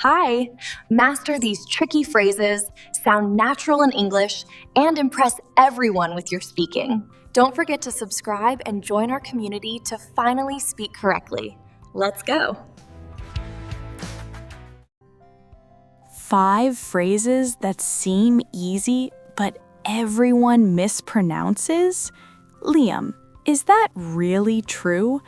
Hi! Master these tricky phrases, sound natural in English, and impress everyone with your speaking. Don't forget to subscribe and join our community to finally speak correctly. Let's go! 5 phrases that seem easy, but everyone mispronounces? Liam, is that really true?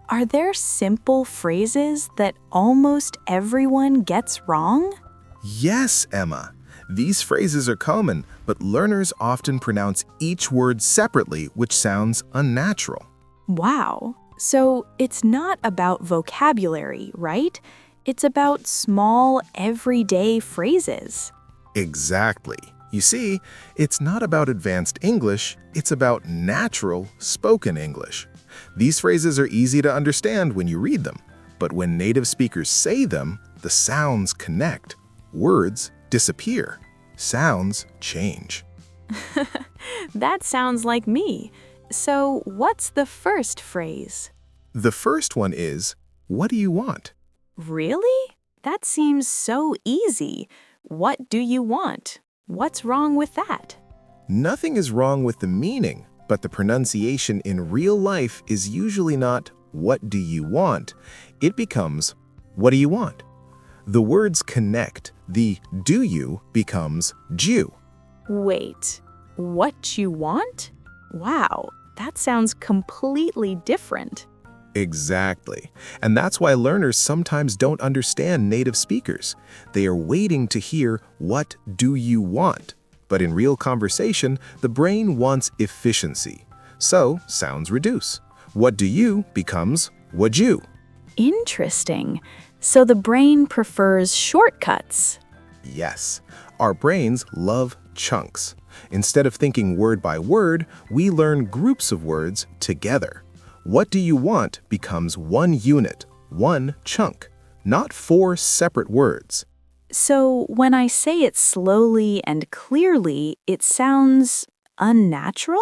Are there simple phrases that almost everyone gets wrong? Yes, Emma. These phrases are common, but learners often pronounce each word separately, which sounds unnatural. Wow. So it's not about vocabulary, right? It's about small, everyday phrases. Exactly. You see, it's not about advanced English, it's about natural, spoken English. These phrases are easy to understand when you read them, but when native speakers say them, the sounds connect. Words disappear. Sounds change. That sounds like me. So what's the first phrase? The first one is, what do you want? Really? That seems so easy. What do you want? What's wrong with that? Nothing is wrong with the meaning, but the pronunciation in real life is usually not, what do you want? It becomes, what do you want? The words connect. The do you becomes ju. Wait, what you want? Wow, that sounds completely different. Exactly. And that's why learners sometimes don't understand native speakers. They are waiting to hear, what do you want? But in real conversation, the brain wants efficiency. So, sounds reduce. What do you becomes would you. Interesting. So the brain prefers shortcuts. Yes, our brains love chunks. Instead of thinking word by word, we learn groups of words together. What do you want becomes one unit, one chunk, not 4 separate words. So when I say it slowly and clearly, it sounds unnatural?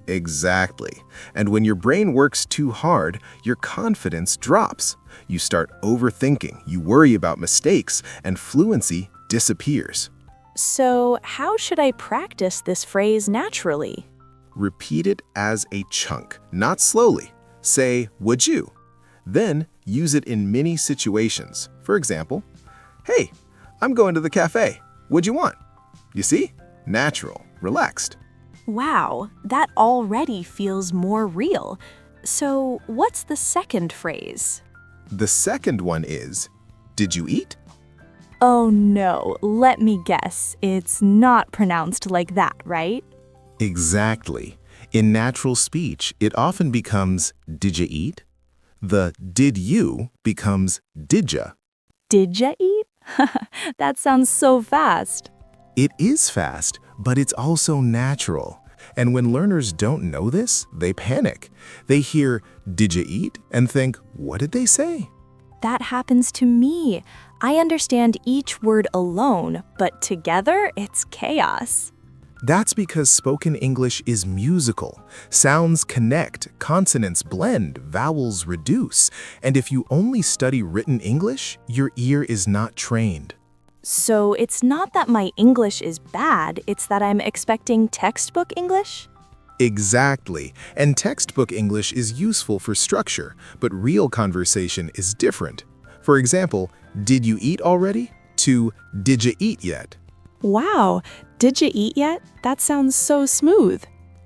Exactly. And when your brain works too hard, your confidence drops. You start overthinking, you worry about mistakes, and fluency disappears. So how should I practice this phrase naturally? Repeat it as a chunk, not slowly. Say, would you? Then use it in many situations. For example, hey, I'm going to the cafe. What'd you want? You see? Natural, relaxed. Wow, that already feels more real. So what's the second phrase? The second one is, did you eat? Oh no, let me guess. It's not pronounced like that, right? Exactly. In natural speech, it often becomes, did you eat? The did you becomes didja. Did ya eat? That sounds so fast. It is fast, but it's also natural. And when learners don't know this, they panic. They hear, did you eat? And think, what did they say? That happens to me. I understand each word alone, but together it's chaos. That's because spoken English is musical. Sounds connect, consonants blend, vowels reduce. And if you only study written English, your ear is not trained. So it's not that my English is bad, it's that I'm expecting textbook English? Exactly. And textbook English is useful for structure, but real conversation is different. For example, did you eat already? To did you eat yet? Wow, did you eat yet? That sounds so smooth.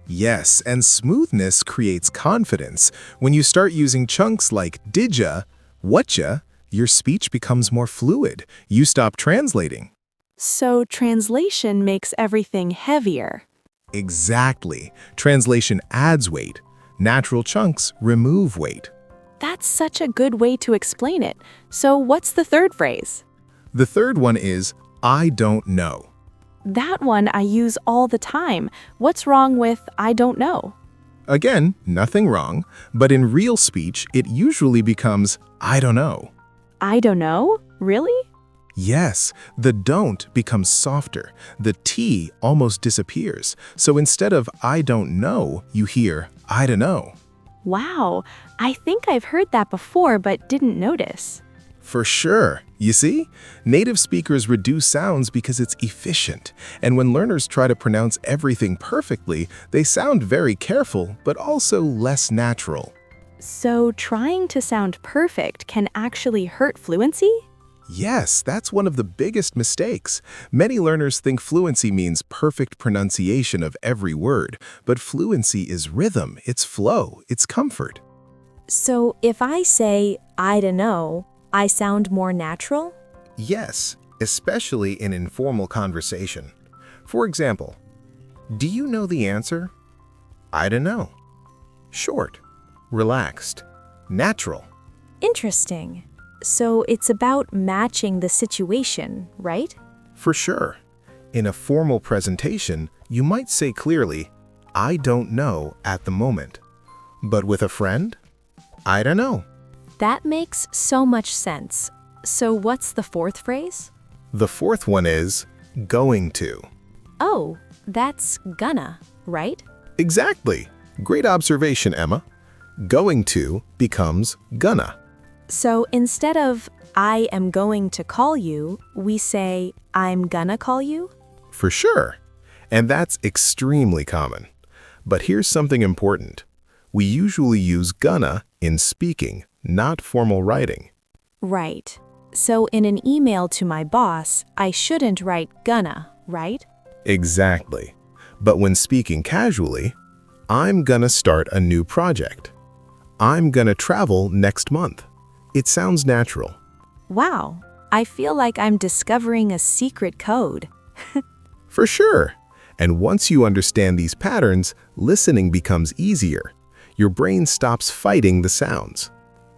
Yes, and smoothness creates confidence. When you start using chunks like didja, whatcha, your speech becomes more fluid. You stop translating. So translation makes everything heavier. Exactly. Translation adds weight. Natural chunks remove weight. That's such a good way to explain it. So what's the third phrase? The third one is, I don't know. That one I use all the time. What's wrong with I don't know? Again, nothing wrong, but in real speech, it usually becomes, I don't know. I don't know? Really? Yes, the don't becomes softer. The T almost disappears. So instead of I don't know, you hear I don't know. Wow, I think I've heard that before but didn't notice. For sure. You see, native speakers reduce sounds because it's efficient, and when learners try to pronounce everything perfectly, they sound very careful, but also less natural. So trying to sound perfect can actually hurt fluency? Yes, that's one of the biggest mistakes. Many learners think fluency means perfect pronunciation of every word, but fluency is rhythm, it's flow, it's comfort. So if I say, I don't know, I sound more natural? Yes, especially in informal conversation. For example, do you know the answer? I don't know. Short, relaxed, natural. Interesting. So it's about matching the situation, right? For sure. In a formal presentation, you might say clearly, I don't know at the moment. But with a friend, I don't know. That makes so much sense. So what's the fourth phrase? The fourth one is going to. Oh, that's gonna, right? Exactly. Great observation, Emma. Going to becomes gonna. So instead of I am going to call you, we say I'm gonna call you? For sure. And that's extremely common. But here's something important. We usually use gonna in speaking, not formal writing. Right. So in an email to my boss, I shouldn't write gonna, right? Exactly. But when speaking casually, I'm gonna start a new project. I'm gonna travel next month. It sounds natural. Wow, I feel like I'm discovering a secret code. For sure. And once you understand these patterns, listening becomes easier. Your brain stops fighting the sounds.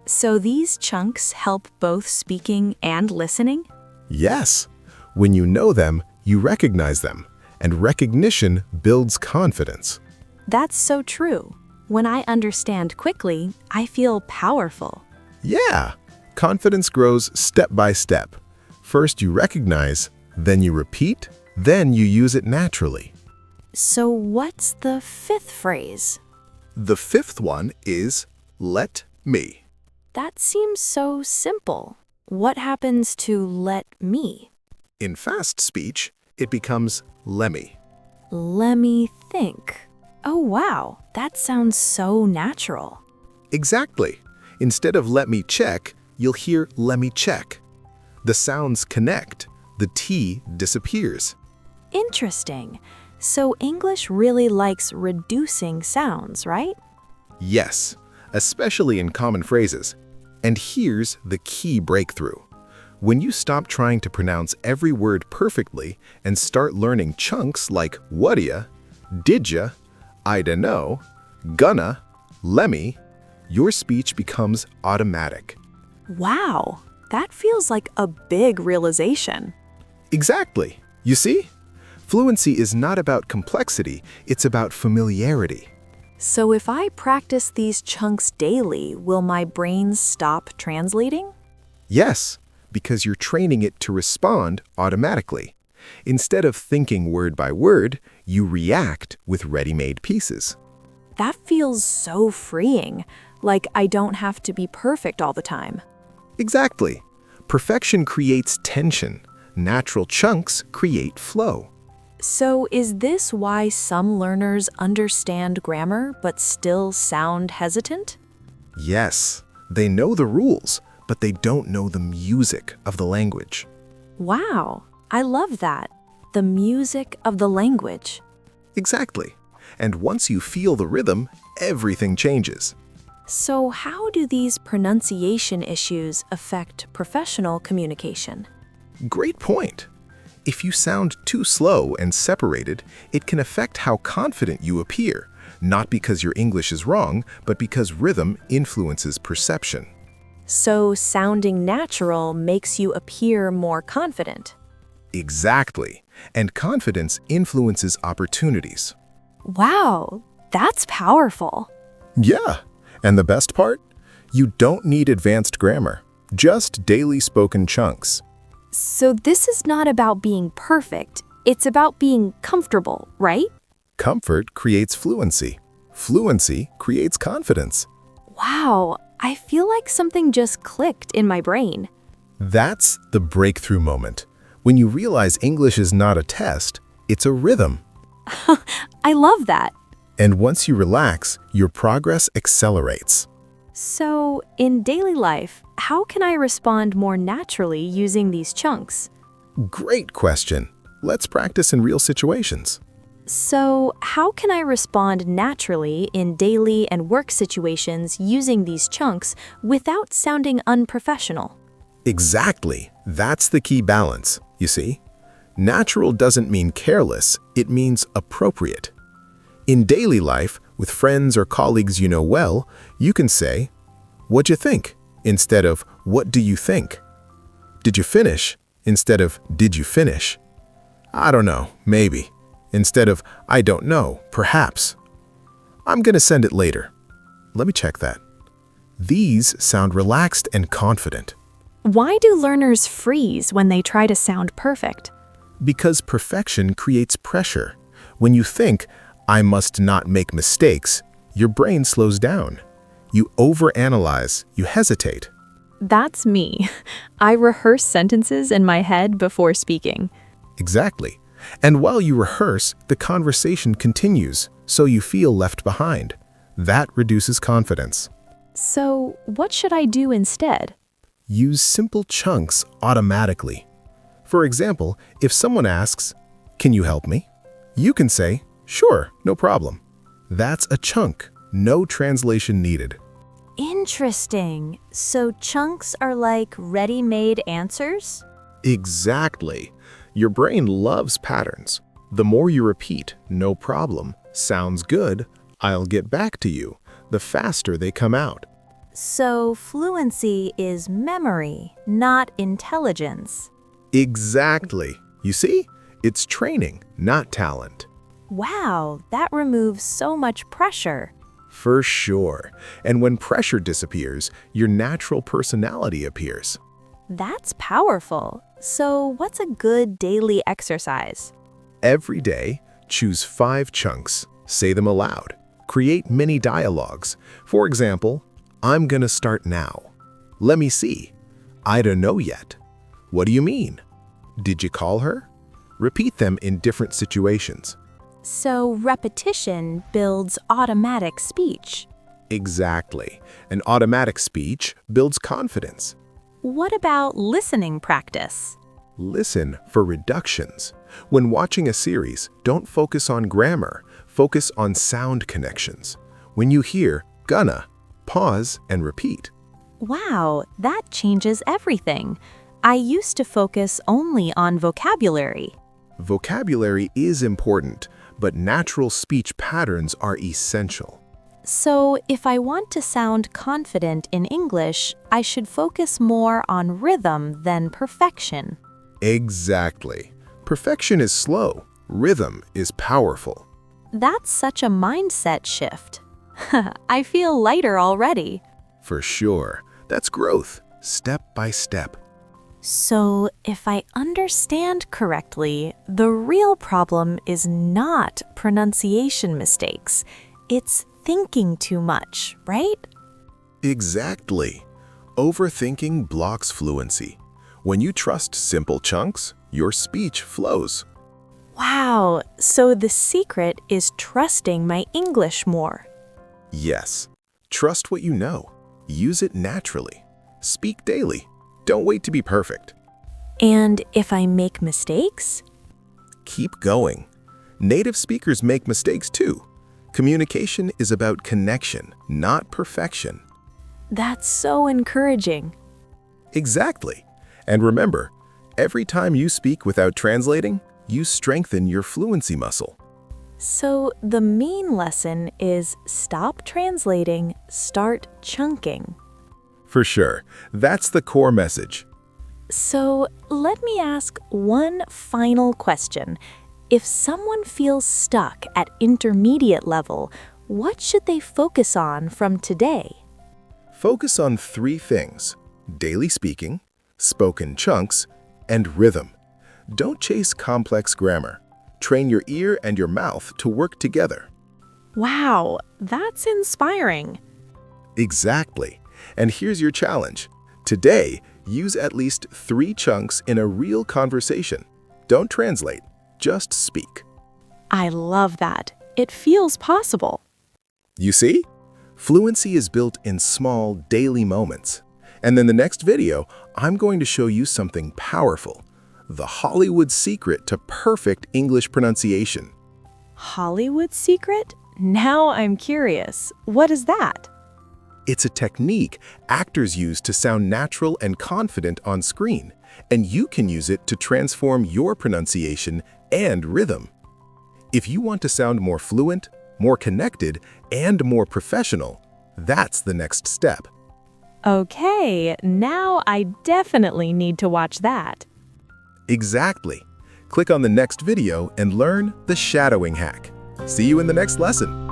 So these chunks help both speaking and listening? Yes. When you know them, you recognize them, and recognition builds confidence. That's so true. When I understand quickly, I feel powerful. Yeah. Confidence grows step by step. First you recognize, then you repeat, then you use it naturally. So what's the fifth phrase? The fifth one is let me. That seems so simple. What happens to let me? In fast speech, it becomes lemme. Let me think. Oh wow, that sounds so natural. Exactly. Instead of let me check, you'll hear let me check. The sounds connect. The T disappears. Interesting. So English really likes reducing sounds, right? Yes, especially in common phrases. And here's the key breakthrough. When you stop trying to pronounce every word perfectly and start learning chunks like what'ya, didya, I dunno, gonna, lemme, your speech becomes automatic. Wow, that feels like a big realization. Exactly. You see? Fluency is not about complexity, it's about familiarity. So if I practice these chunks daily, will my brain stop translating? Yes, because you're training it to respond automatically. Instead of thinking word by word, you react with ready-made pieces. That feels so freeing, like I don't have to be perfect all the time. Exactly. Perfection creates tension. Natural chunks create flow. So is this why some learners understand grammar but still sound hesitant? Yes, they know the rules, but they don't know the music of the language. Wow, I love that. The music of the language. Exactly. And once you feel the rhythm, everything changes. So how do these pronunciation issues affect professional communication? Great point. If you sound too slow and separated, it can affect how confident you appear, not because your English is wrong, but because rhythm influences perception. So sounding natural makes you appear more confident. Exactly. And confidence influences opportunities. Wow, that's powerful. Yeah. And the best part? You don't need advanced grammar, just daily spoken chunks. So this is not about being perfect, it's about being comfortable, right? Comfort creates fluency. Fluency creates confidence. Wow, I feel like something just clicked in my brain. That's the breakthrough moment. When you realize English is not a test, it's a rhythm. I love that. And once you relax, your progress accelerates. So, in daily life, how can I respond more naturally using these chunks? Great question. Let's practice in real situations. So, how can I respond naturally in daily and work situations using these chunks without sounding unprofessional? Exactly. That's the key balance, you see. Natural doesn't mean careless, it means appropriate. In daily life, with friends or colleagues you know well, you can say, "What'd you think?" instead of "What do you think?" "Did you finish?" instead of "Did you finish?" "I don't know, maybe," instead of "I don't know, perhaps." "I'm gonna send it later. Let me check that." These sound relaxed and confident. Why do learners freeze when they try to sound perfect? Because perfection creates pressure. When you think, "I must not make mistakes," your brain slows down. You overanalyze, you hesitate. That's me. I rehearse sentences in my head before speaking. Exactly. And while you rehearse, the conversation continues, so you feel left behind. That reduces confidence. So, what should I do instead? Use simple chunks automatically. For example, if someone asks, "Can you help me?" you can say, "Sure, no problem." That's a chunk, no translation needed. Interesting. So chunks are like ready-made answers? Exactly. Your brain loves patterns. The more you repeat, "No problem," "Sounds good," "I'll get back to you," the faster they come out. So fluency is memory, not intelligence. Exactly. You see? It's training, not talent. Wow, that removes so much pressure. For sure. And when pressure disappears, your natural personality appears. That's powerful. So what's a good daily exercise? Every day, choose 5 chunks. Say them aloud. Create mini dialogues. For example, "I'm gonna start now." "Let me see." "I don't know yet." "What do you mean?" "Did you call her?" Repeat them in different situations. So repetition builds automatic speech. Exactly. An automatic speech builds confidence. What about listening practice? Listen for reductions. When watching a series, don't focus on grammar, focus on sound connections. When you hear "gonna," pause and repeat. Wow, that changes everything. I used to focus only on vocabulary. Vocabulary is important, but natural speech patterns are essential. So if I want to sound confident in English, I should focus more on rhythm than perfection. Exactly. Perfection is slow. Rhythm is powerful. That's such a mindset shift. I feel lighter already. For sure. That's growth, step by step. So, if I understand correctly, the real problem is not pronunciation mistakes. It's thinking too much, right? Exactly. Overthinking blocks fluency. When you trust simple chunks, your speech flows. Wow, so the secret is trusting my English more. Yes. Trust what you know. Use it naturally. Speak daily. Don't wait to be perfect. And if I make mistakes? Keep going. Native speakers make mistakes too. Communication is about connection, not perfection. That's so encouraging. Exactly. And remember, every time you speak without translating, you strengthen your fluency muscle. So the main lesson is stop translating, start chunking. For sure. That's the core message. So let me ask one final question. If someone feels stuck at intermediate level, what should they focus on from today? Focus on 3 things: daily speaking, spoken chunks, and rhythm. Don't chase complex grammar. Train your ear and your mouth to work together. Wow, that's inspiring. Exactly. And here's your challenge. Today, Use at least 3 chunks in a real conversation. Don't translate, just speak. I love that. It feels possible. You see? Fluency is built in small, daily moments. And in the next video, I'm going to show you something powerful. The Hollywood secret to perfect English pronunciation. Hollywood secret? Now I'm curious. What is that? It's a technique actors use to sound natural and confident on screen, and you can use it to transform your pronunciation and rhythm. If you want to sound more fluent, more connected, and more professional, that's the next step. Okay, now I definitely need to watch that. Exactly. Click on the next video and learn the shadowing hack. See you in the next lesson.